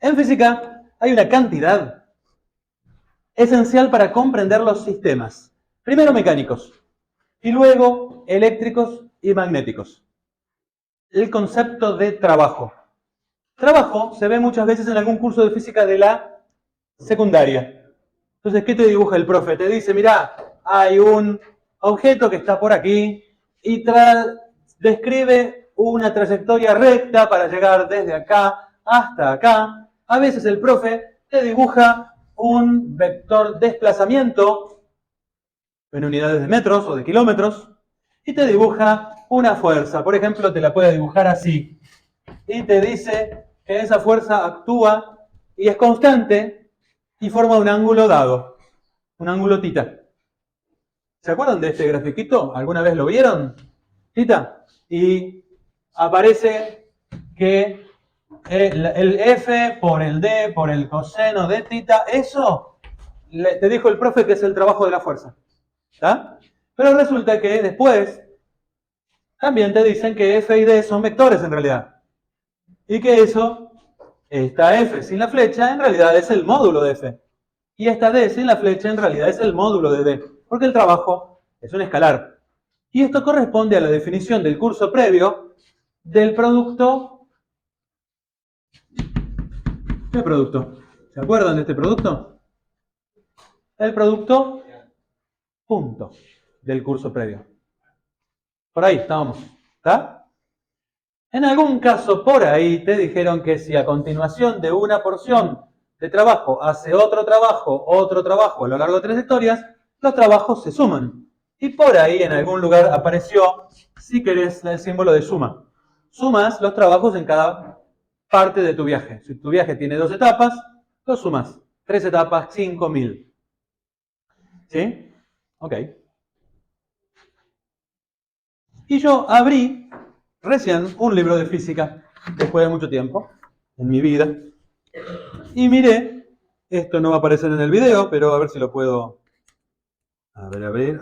En física hay una cantidad esencial para comprender los sistemas. Primero mecánicos y luego eléctricos y magnéticos. El concepto de trabajo. Trabajo se ve muchas veces en algún curso de física de la secundaria. Entonces, ¿qué te dibuja el profe? Te dice, mirá, hay un objeto que está por aquí y describe una trayectoria recta para llegar desde acá hasta acá. A veces el profe te dibuja un vector desplazamiento en unidades de metros o de kilómetros y te dibuja una fuerza. Por ejemplo, te la puede dibujar así. Y te dice que esa fuerza actúa y es constante y forma un ángulo dado, un ángulo tita. ¿Se acuerdan de este grafiquito? ¿Alguna vez lo vieron? Tita. Y aparece que el F por el D por el coseno de tita, eso te dijo el profe que es el trabajo de la fuerza. ¿Está? Pero resulta que después también te dicen que F y D son vectores en realidad. Y que eso, esta F sin la flecha, en realidad es el módulo de F. Y esta D sin la flecha, en realidad es el módulo de D. Porque el trabajo es un escalar. Y esto corresponde a la definición del curso previo del producto. ¿Qué producto? ¿Se acuerdan de este producto? El producto punto del curso previo. Por ahí estábamos. ¿Está? En algún caso por ahí te dijeron que si a continuación de una porción de trabajo hace otro trabajo a lo largo de trayectorias, los trabajos se suman. Y por ahí en algún lugar apareció, si querés, el símbolo de suma. Sumas los trabajos en cada parte de tu viaje. Si tu viaje tiene 2 etapas, los sumas. 3 etapas, 5.000. ¿Sí? Ok. Y yo abrí recién un libro de física, después de mucho tiempo, en mi vida. Y miré, esto no va a aparecer en el video, pero a ver si lo puedo... abrir,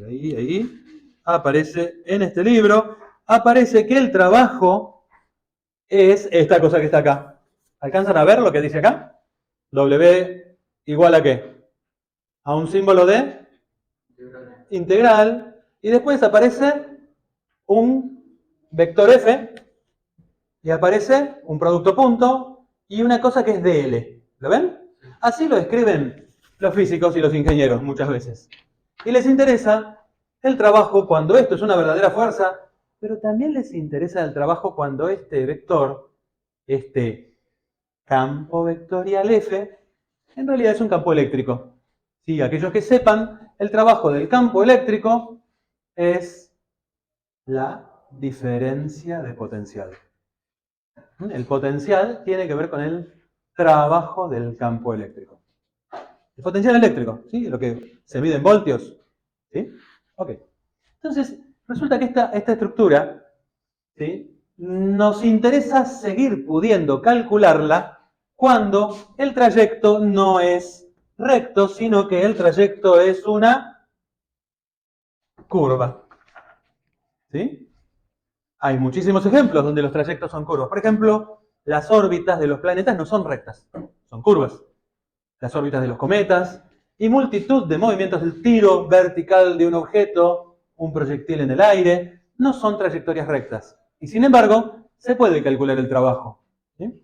ahí. Aparece en este libro, aparece que el trabajo es esta cosa que está acá. ¿Alcanzan a ver lo que dice acá? W igual a qué? A un símbolo de integral. Y después aparece un vector F y aparece un producto punto y una cosa que es DL. ¿Lo ven? Así lo escriben los físicos y los ingenieros muchas veces. Y les interesa el trabajo cuando esto es una verdadera fuerza, pero también les interesa el trabajo cuando este vector, este campo vectorial F, en realidad es un campo eléctrico. Sí, aquellos que sepan, el trabajo del campo eléctrico es la diferencia de potencial. El potencial tiene que ver con el trabajo del campo eléctrico. El potencial eléctrico, ¿sí? Lo que se mide en voltios. ¿Sí? Ok. Entonces, resulta que esta estructura, ¿sí?, nos interesa seguir pudiendo calcularla cuando el trayecto no es recto, sino que el trayecto es una curva. ¿Sí? Hay muchísimos ejemplos donde los trayectos son curvas. Por ejemplo, las órbitas de los planetas no son rectas, son curvas. Las órbitas de los cometas y multitud de movimientos del tiro vertical de un objeto, un proyectil en el aire, no son trayectorias rectas. Y sin embargo, se puede calcular el trabajo. ¿Sí?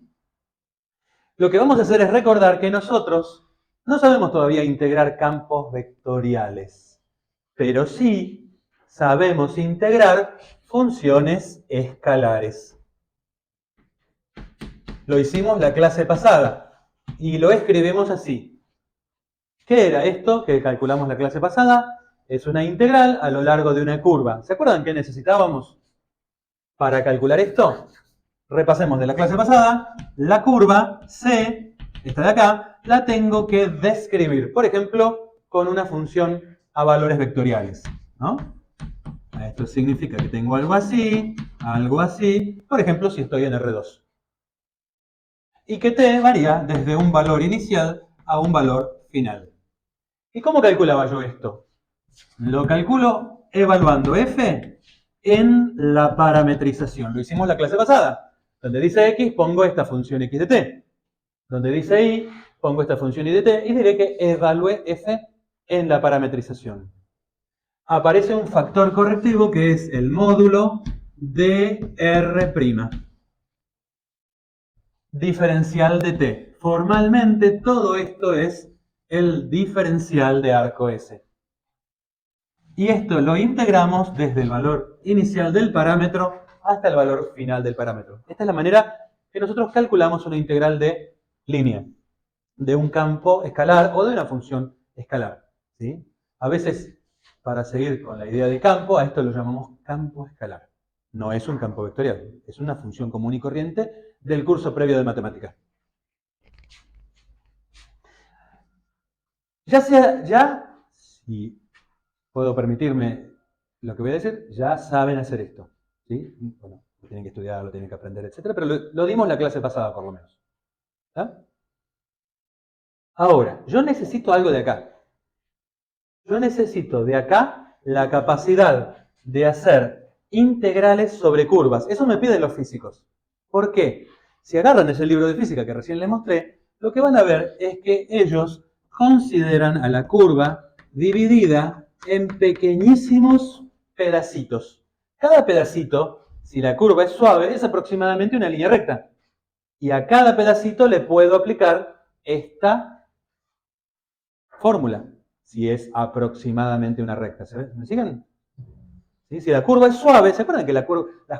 Lo que vamos a hacer es recordar que nosotros no sabemos todavía integrar campos vectoriales, pero sí sabemos integrar funciones escalares. Lo hicimos la clase pasada y lo escribimos así. ¿Qué era esto que calculamos la clase pasada? Es una integral a lo largo de una curva. ¿Se acuerdan qué necesitábamos para calcular esto? Repasemos de la clase pasada. La curva C, esta de acá, la tengo que describir. Por ejemplo, con una función a valores vectoriales, ¿no? Esto significa que tengo algo así. Por ejemplo, si estoy en R2. Y que T varía desde un valor inicial a un valor final. ¿Y cómo calculaba yo esto? Lo calculo evaluando F en la parametrización. Lo hicimos la clase pasada. Donde dice X, pongo esta función X de T. Donde dice I, pongo esta función I de t y diré que evalúe f en la parametrización. Aparece un factor correctivo que es el módulo de R', diferencial de t. Formalmente todo esto es el diferencial de arco S. Y esto lo integramos desde el valor inicial del parámetro hasta el valor final del parámetro. Esta es la manera que nosotros calculamos una integral de línea, de un campo escalar o de una función escalar, ¿sí? A veces, para seguir con la idea de campo, a esto lo llamamos campo escalar. No es un campo vectorial, es una función común y corriente del curso previo de matemáticas. Si puedo permitirme lo que voy a decir, ya saben hacer esto, ¿sí? Bueno, lo tienen que estudiar, lo tienen que aprender, etc. Pero lo dimos la clase pasada, por lo menos. ¿Está? Ahora, yo necesito algo de acá. Yo necesito de acá la capacidad de hacer integrales sobre curvas. Eso me piden los físicos. ¿Por qué? Si agarran ese libro de física que recién les mostré, lo que van a ver es que ellos consideran a la curva dividida en pequeñísimos pedacitos. Cada pedacito, si la curva es suave, es aproximadamente una línea recta. Y a cada pedacito le puedo aplicar esta fórmula, si es aproximadamente una recta. ¿Me siguen? ¿Sí? Si la curva es suave, ¿se acuerdan que las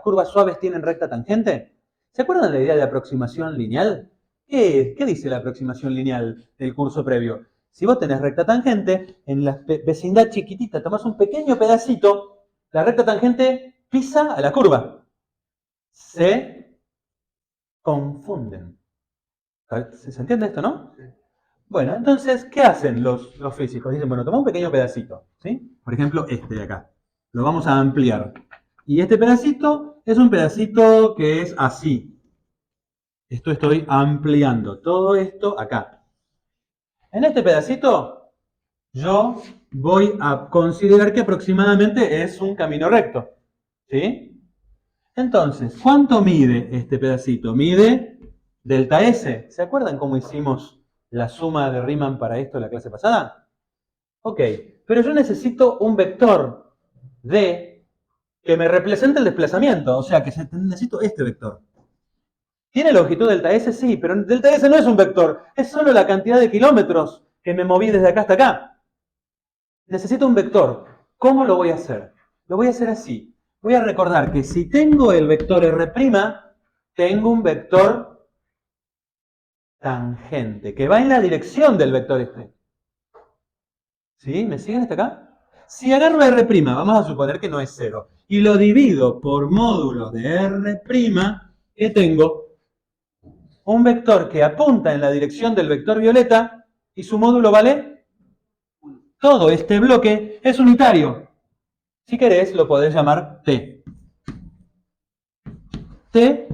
curvas suaves tienen recta tangente? ¿Se acuerdan de la idea de aproximación lineal? ¿Qué dice la aproximación lineal del curso previo? Si vos tenés recta tangente, en la vecindad chiquitita tomás un pequeño pedacito, la recta tangente pisa a la curva. Se confunden. ¿Se entiende esto, no? Bueno, entonces, ¿qué hacen los físicos? Dicen, bueno, toma un pequeño pedacito, ¿sí? Por ejemplo, este de acá. Lo vamos a ampliar. Y este pedacito es un pedacito que es así. Esto estoy ampliando. Todo esto acá. En este pedacito, yo voy a considerar que aproximadamente es un camino recto, ¿sí? Entonces, ¿cuánto mide este pedacito? Mide delta S. ¿Se acuerdan cómo hicimos la suma de Riemann para esto en la clase pasada? Ok, pero yo necesito un vector D que me represente el desplazamiento, o sea, que necesito este vector. ¿Tiene longitud delta S? Sí, pero delta S no es un vector, es solo la cantidad de kilómetros que me moví desde acá hasta acá. Necesito un vector. ¿Cómo lo voy a hacer? Lo voy a hacer así. Voy a recordar que si tengo el vector R', tengo un vector tangente, que va en la dirección del vector este. ¿Sí? ¿Me siguen hasta acá? Si agarro R', vamos a suponer que no es 0, y lo divido por módulo de R', ¿qué tengo? Un vector que apunta en la dirección del vector violeta, y su módulo vale todo este bloque es unitario. Si querés, lo podés llamar T. T,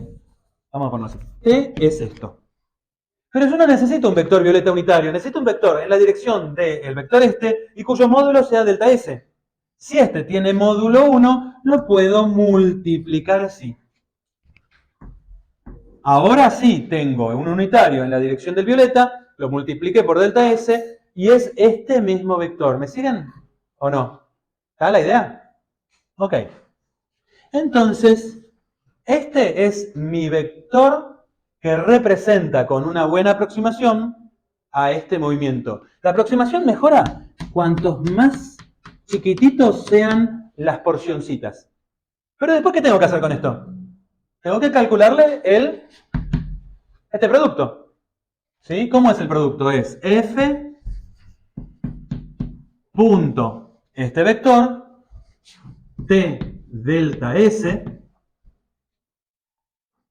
vamos a ponerlo así. T es esto. Pero yo no necesito un vector violeta unitario, necesito un vector en la dirección del vector este y cuyo módulo sea delta S. Si este tiene módulo 1, lo puedo multiplicar así. Ahora sí tengo un unitario en la dirección del violeta, lo multipliqué por delta S y es este mismo vector. ¿Me siguen o no? ¿Está la idea? Ok. Entonces, este es mi vector que representa con una buena aproximación a este movimiento. La aproximación mejora cuantos más chiquititos sean las porcioncitas. Pero después, ¿qué tengo que hacer con esto? Tengo que calcularle este producto. ¿Sí? ¿Cómo es el producto? Es f punto este vector t delta s.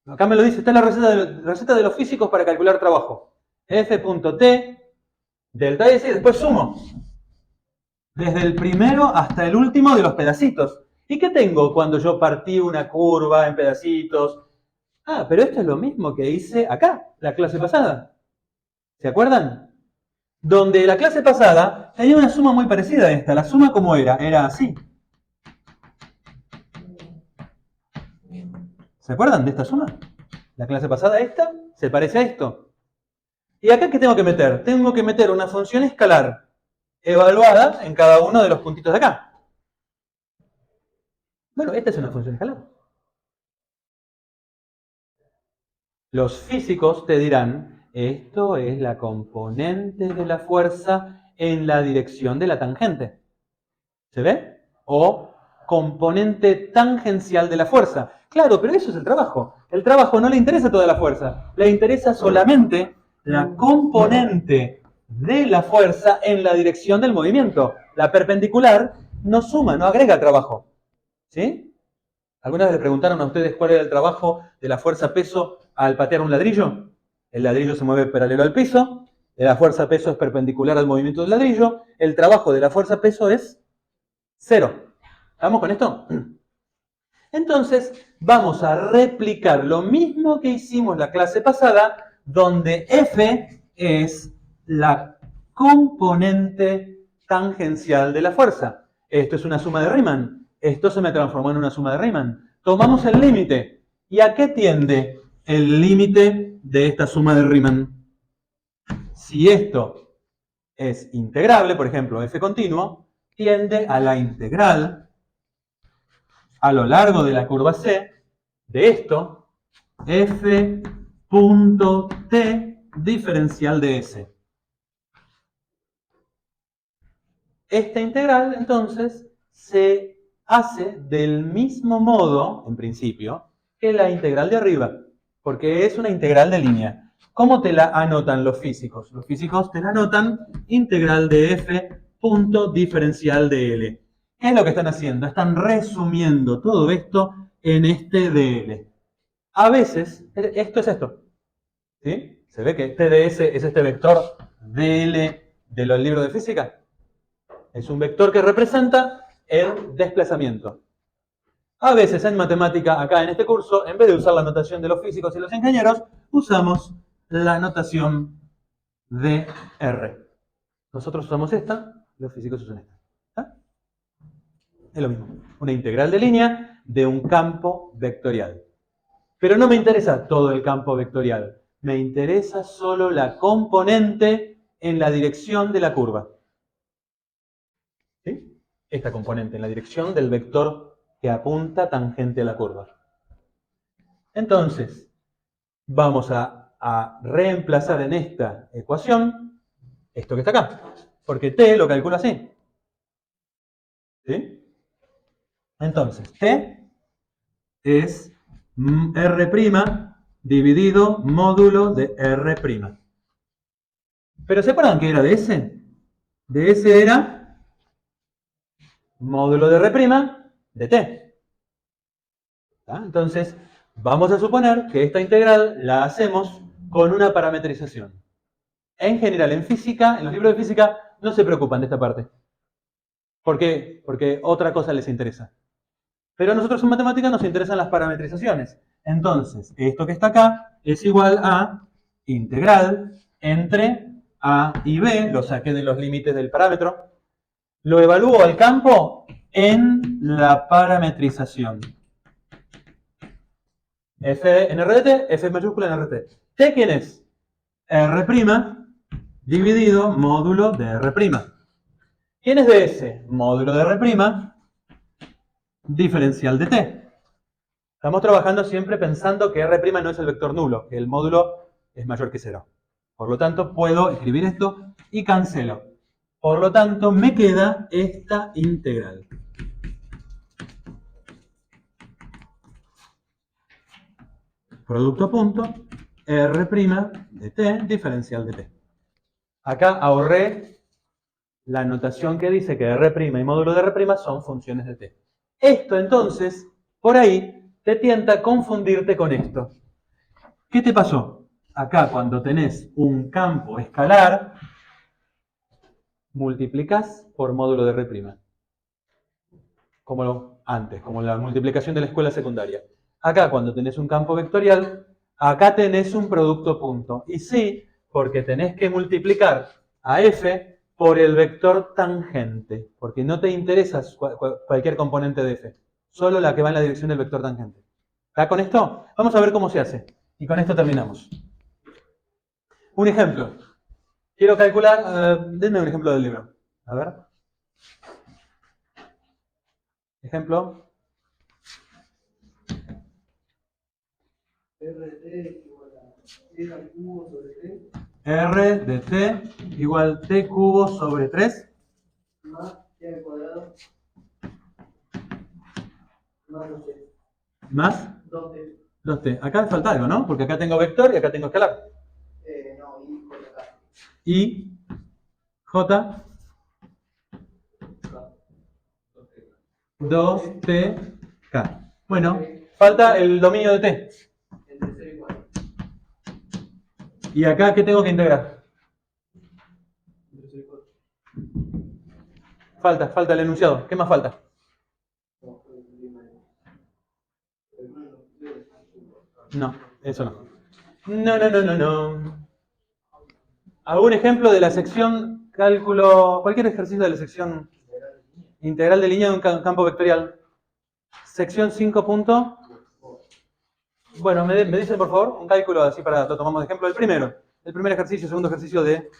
Acá me lo dice, está en la receta de los físicos para calcular trabajo. f.t delta s y después sumo. Desde el primero hasta el último de los pedacitos. ¿Y qué tengo cuando yo partí una curva en pedacitos? Ah, pero esto es lo mismo que hice acá, la clase pasada. ¿Se acuerdan? Donde la clase pasada tenía una suma muy parecida a esta. La suma, ¿cómo era? Era así. ¿Se acuerdan de esta suma? La clase pasada, esta, se parece a esto. ¿Y acá qué tengo que meter? Tengo que meter una función escalar evaluada en cada uno de los puntitos de acá. Bueno, esta es una función escalar. Los físicos te dirán, esto es la componente de la fuerza en la dirección de la tangente. ¿Se ve? O componente tangencial de la fuerza. Claro, pero eso es el trabajo. El trabajo no le interesa toda la fuerza, le interesa solamente la componente de la fuerza en la dirección del movimiento. La perpendicular no suma, no agrega trabajo. ¿Sí? ¿Alguna vez le preguntaron a ustedes cuál era el trabajo de la fuerza-peso al patear un ladrillo? El ladrillo se mueve paralelo al piso, la fuerza-peso es perpendicular al movimiento del ladrillo, el trabajo de la fuerza-peso es 0. ¿Estamos con esto? Entonces, vamos a replicar lo mismo que hicimos la clase pasada, donde F es la componente tangencial de la fuerza. Esto es una suma de Riemann. Esto se me transformó en una suma de Riemann. Tomamos el límite. ¿Y a qué tiende el límite de esta suma de Riemann? Si esto es integrable, por ejemplo, F continuo, tiende a la integral a lo largo de la curva C de esto, f punto t diferencial de S. Esta integral, entonces, se hace del mismo modo, en principio, que la integral de arriba, porque es una integral de línea. ¿Cómo te la anotan los físicos? Los físicos te la anotan integral de f punto diferencial de L. ¿Qué es lo que están haciendo? Están resumiendo todo esto en este dl. A veces, esto es esto. ¿Sí? ¿Se ve que este ds es este vector dl de los libros de física? Es un vector que representa el desplazamiento. A veces en matemática, acá en este curso, en vez de usar la notación de los físicos y los ingenieros, usamos la notación de R. Nosotros usamos esta, los físicos usan esta. ¿Ah? Es lo mismo. Una integral de línea de un campo vectorial. Pero no me interesa todo el campo vectorial. Me interesa solo la componente en la dirección de la curva. ¿Sí? Esta componente en la dirección del vector que apunta tangente a la curva. Entonces, vamos a reemplazar en esta ecuación esto que está acá. Porque t lo calculo así. ¿Sí? Entonces, t es R' dividido módulo de R'. ¿Pero se acuerdan que era de S? De S era módulo de R' de t. ¿Tá? Entonces, vamos a suponer que esta integral la hacemos con una parametrización. En general, en física, en los libros de física, no se preocupan de esta parte. ¿Por qué? Porque otra cosa les interesa. Pero a nosotros en matemáticas nos interesan las parametrizaciones. Entonces, esto que está acá es igual a integral entre A y B, lo saqué de los límites del parámetro, lo evalúo al campo en la parametrización. F en R de t, F mayúscula en R de t. ¿T quién es? R' dividido módulo de R'. ¿Quién es de S? Módulo de R', diferencial de t. Estamos trabajando siempre pensando que R' no es el vector nulo, que el módulo es mayor que 0. Por lo tanto, puedo escribir esto y cancelo. Por lo tanto, me queda esta integral. Producto punto, R' de t, diferencial de t. Acá ahorré la notación que dice que R' y módulo de R' son funciones de t. Esto entonces, por ahí, te tienta a confundirte con esto. ¿Qué te pasó? Acá cuando tenés un campo escalar, multiplicas por módulo de R'. Como antes, como la multiplicación de la escuela secundaria. Acá cuando tenés un campo vectorial, acá tenés un producto punto. Y sí, porque tenés que multiplicar a f por el vector tangente, porque no te interesa cualquier componente de f, solo la que va en la dirección del vector tangente. ¿Está con esto? Vamos a ver cómo se hace. Y con esto terminamos. Un ejemplo. Quiero calcular, denme un ejemplo del libro. A ver. Ejemplo. R de t igual t cubo sobre 3 más t al cuadrado más 2t. más 2t. 2t. Acá falta algo, ¿no? Porque acá tengo vector y acá tengo escalar. No, Y j 2tk. Bueno, falta el dominio de t. entre 0 y 4. ¿Y acá qué tengo que integrar? Entre 0 y 4. Falta el enunciado. ¿Qué más falta? No, eso no. No. ¿Algún ejemplo de la sección cálculo, cualquier ejercicio de la sección integral de línea de un campo vectorial? Sección 5 punto. Bueno, me dicen por favor un cálculo así para lo tomamos de ejemplo. El primer ejercicio, segundo ejercicio de...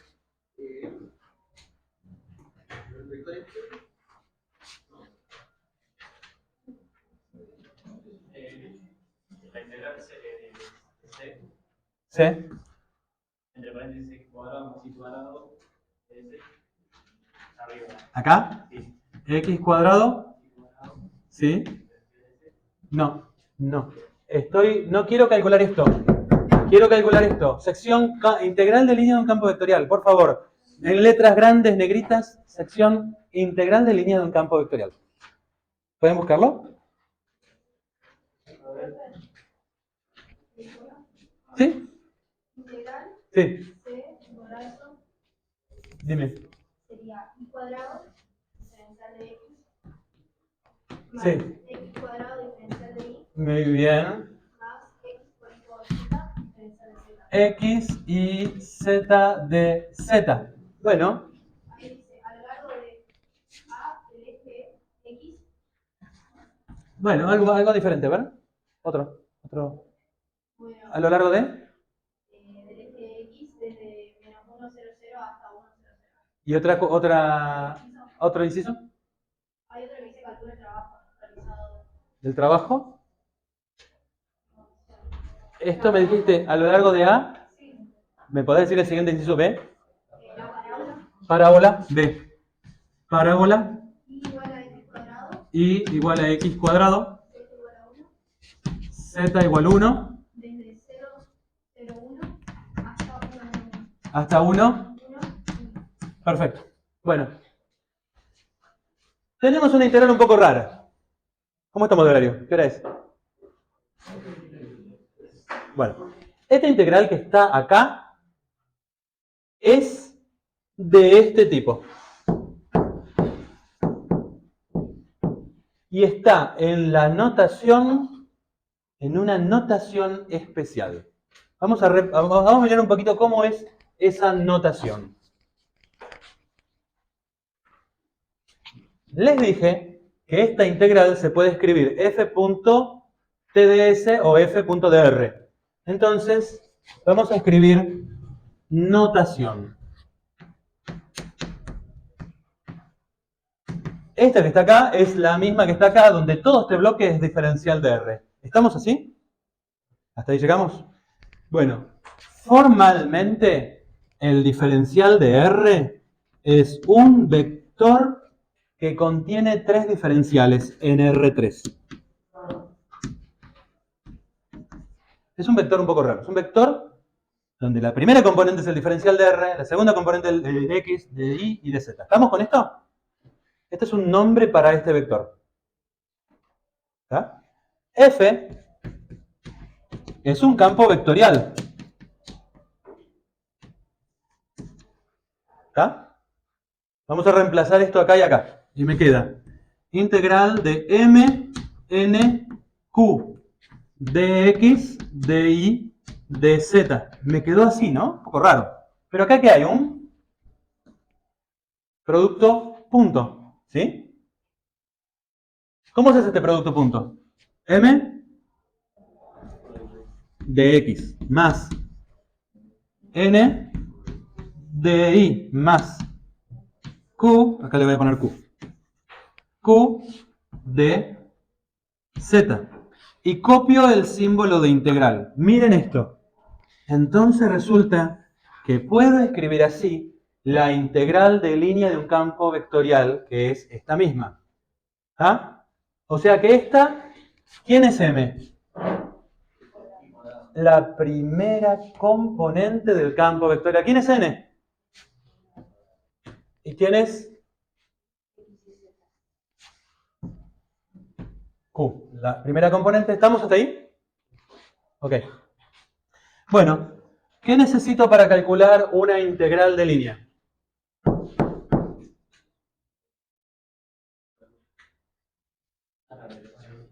La integral C Sí. entre paréntesis x cuadrado más y cuadrado S arriba. ¿Acá? Sí. X cuadrado. ¿Sí? No. No quiero calcular esto. Quiero calcular esto. Sección integral de línea de un campo vectorial. Por favor, en letras grandes, negritas, sección integral de línea de un campo vectorial. ¿Pueden buscarlo? ¿Sí? Integral Sí. C igual a eso Dime. sería y cuadrado diferencial de x más Sí. x cuadrado diferencial de y Muy bien. más x por y por z diferencial de z. X y Z de Z. Bueno, Ahí dice, a lo largo de A del eje x, bueno, algo diferente, ¿verdad? Otro. bueno, A lo largo de... del eje x desde menos 1, 0, 0 hasta 1, 0, 0. ¿Y otro inciso? Hay otro que dice calcula el trabajo realizado. ¿Del trabajo? Esto me dijiste a lo largo de A. Sí, ¿Me podés decir el siguiente inciso B? la parábola Parábola B. Parábola y igual a x cuadrado, Y igual a X cuadrado. z igual a 1, Z igual 1. desde 0, 0, 1 hasta 1, 1, Hasta 1. 1. Perfecto. Bueno. Tenemos una integral un poco rara. ¿Cómo estamos de horario? ¿Qué hora es? Bueno. Esta integral que está acá es de este tipo. Y está en la notación, en una notación especial. Vamos a mirar un poquito cómo es esa notación. Les dije que esta integral se puede escribir f.tds o f.dr. Entonces, vamos a escribir notación. Esta que está acá es la misma que está acá, donde todo este bloque es diferencial de R. ¿Estamos así? ¿Hasta ahí llegamos? Bueno, formalmente el diferencial de R es un vector que contiene tres diferenciales en R3. Es un vector un poco raro. Es un vector donde la primera componente es el diferencial de R, la segunda componente es el de X, de Y y de Z. ¿Estamos con esto? Este es un nombre para este vector. ¿Está? F es un campo vectorial. ¿Está? Vamos a reemplazar esto acá y acá. Y me queda integral de M, N, Q, dx, dy, dz. Me quedó así, ¿no? Un poco raro. Pero acá, ¿qué hay? Un producto punto. ¿Sí? ¿Cómo se hace este producto punto? M de x más N de I más Q, acá le voy a poner Q, Q de Z. Y copio el símbolo de integral. Miren esto. Entonces resulta que puedo escribir así la integral de línea de un campo vectorial, que es esta misma. ¿Ah? O sea que esta, ¿quién es M? La primera componente del campo vectorial. ¿Quién es N? ¿Y quién es? Q. La primera componente. ¿Estamos hasta ahí? Ok. Bueno, ¿qué necesito para calcular una integral de línea?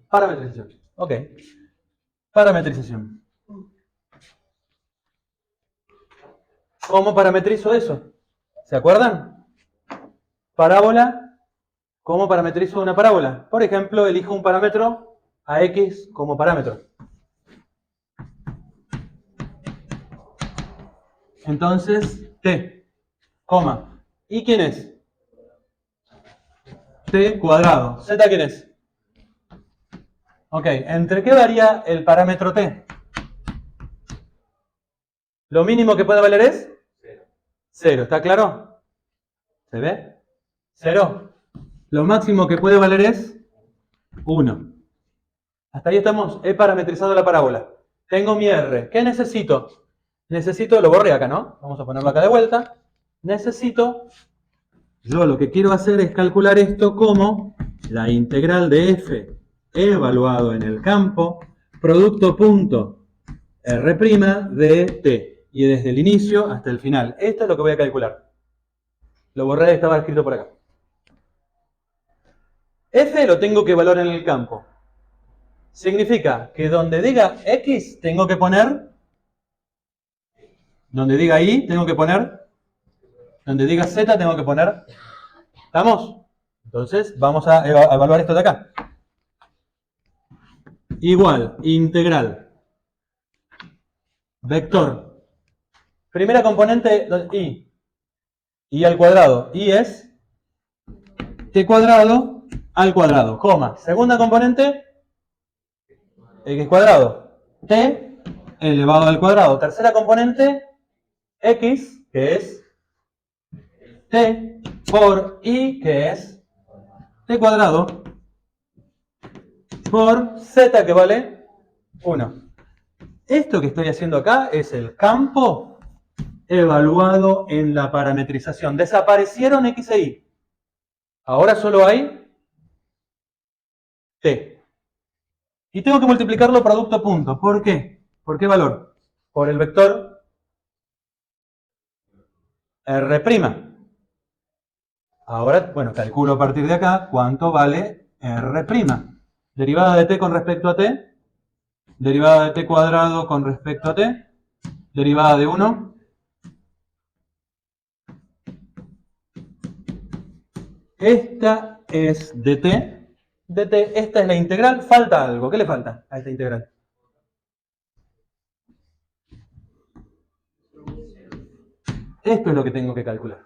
Parametrización. Ok. Parametrización. ¿Cómo parametrizo eso? ¿Se acuerdan? Parábola. ¿Cómo parametrizo una parábola? Por ejemplo, elijo un parámetro a X como parámetro. Entonces, T, coma. ¿Y quién es? T cuadrado. ¿Z quién es? Ok, ¿entre qué varía el parámetro T? ¿Lo mínimo que puede valer es? 0. ¿Está claro? ¿Se ve? 0. Lo máximo que puede valer es 1. Hasta ahí estamos. He parametrizado la parábola. Tengo mi R. ¿Qué necesito? Necesito, lo borré acá, ¿no? Vamos a ponerlo acá de vuelta. Necesito, yo lo que quiero hacer es calcular esto como la integral de f evaluado en el campo, producto punto R' de t. Y desde el inicio hasta el final. Esto es lo que voy a calcular. Lo borré, estaba escrito por acá. F lo tengo que evaluar en el campo. Significa que donde diga X tengo que poner, donde diga Y tengo que poner, donde diga Z tengo que poner. ¿Estamos? Entonces vamos a evaluar esto de acá. Igual, integral. Vector. Primera componente, Y. Y al cuadrado. Y es T cuadrado al cuadrado, coma. Segunda componente, X cuadrado. T elevado al cuadrado. Tercera componente, X, que es T por Y, que es T cuadrado, por Z, que vale 1. Esto que estoy haciendo acá es el campo evaluado en la parametrización. Desaparecieron X e Y. Ahora solo hay T. Y tengo que multiplicarlo producto punto. ¿Por qué? ¿Por qué valor? Por el vector R'. Ahora, bueno, calculo a partir de acá cuánto vale R'. Derivada de t con respecto a t, derivada de t cuadrado con respecto a t, derivada de 1. Esta es dt. dt, esta es la integral. Falta algo. ¿Qué le falta a esta integral? Esto es lo que tengo que calcular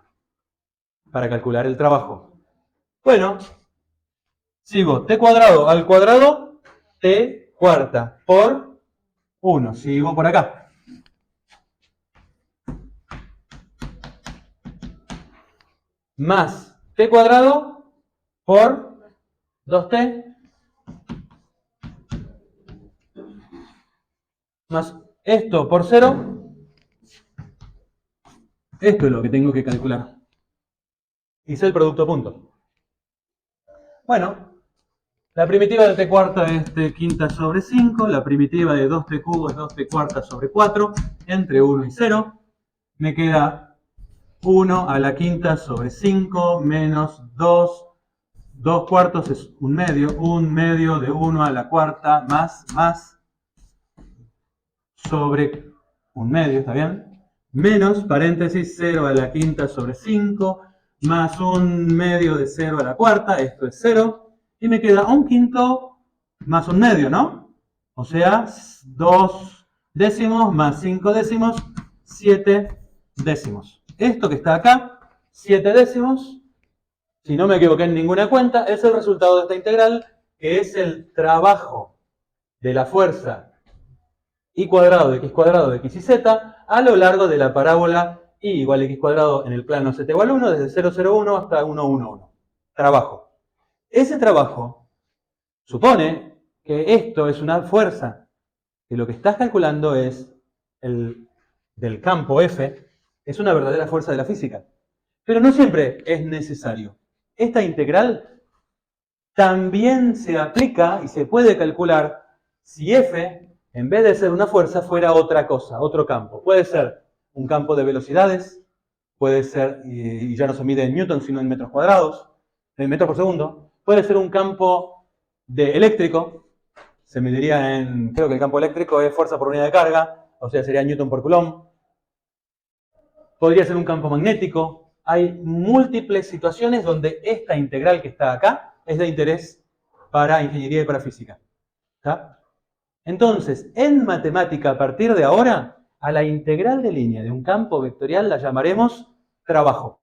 para calcular el trabajo. Bueno, sigo t cuadrado al cuadrado, t cuarta por 1. Sigo por acá. Más t cuadrado por 2t más esto por 0. Esto es lo que tengo que calcular. Hice el producto punto. Bueno, la primitiva de t cuarta es t quinta sobre 5. La primitiva de 2t cubo es 2t cuarta sobre 4. Entre 1 y 0. Me queda 1 a la quinta sobre 5 menos 2. 2 cuartos es 1 medio. 1 medio de 1 a la cuarta más sobre 1 medio, ¿está bien? Menos, paréntesis, 0 a la quinta sobre 5, más 1 medio de 0 a la cuarta, esto es 0, y me queda 1 quinto más 1 medio, ¿no? O sea, 2 décimos más 5 décimos 7 décimos. Esto que está acá, 7 décimos, si no me equivoqué en ninguna cuenta, es el resultado de esta integral, que es el trabajo de la fuerza y cuadrado de x cuadrado de x y z a lo largo de la parábola y igual a x cuadrado en el plano z igual 1 desde 0, 0, 1 hasta 1, 1, 1. Trabajo. Ese trabajo supone que esto es una fuerza, que lo que estás calculando es del campo F, es una verdadera fuerza de la física. Pero no siempre es necesario. Esta integral también se aplica y se puede calcular si F, en vez de ser una fuerza, fuera otra cosa, otro campo. Puede ser un campo de velocidades, puede ser, y ya no se mide en newton, sino en metros cuadrados, en metros por segundo. Puede ser un campo de eléctrico, se mediría en, creo que el campo eléctrico es fuerza por unidad de carga, o sea, sería newton por coulomb. Podría ser un campo magnético. Hay múltiples situaciones donde esta integral que está acá es de interés para ingeniería y para física. ¿Está? Entonces, en matemática, a partir de ahora, a la integral de línea de un campo vectorial la llamaremos trabajo.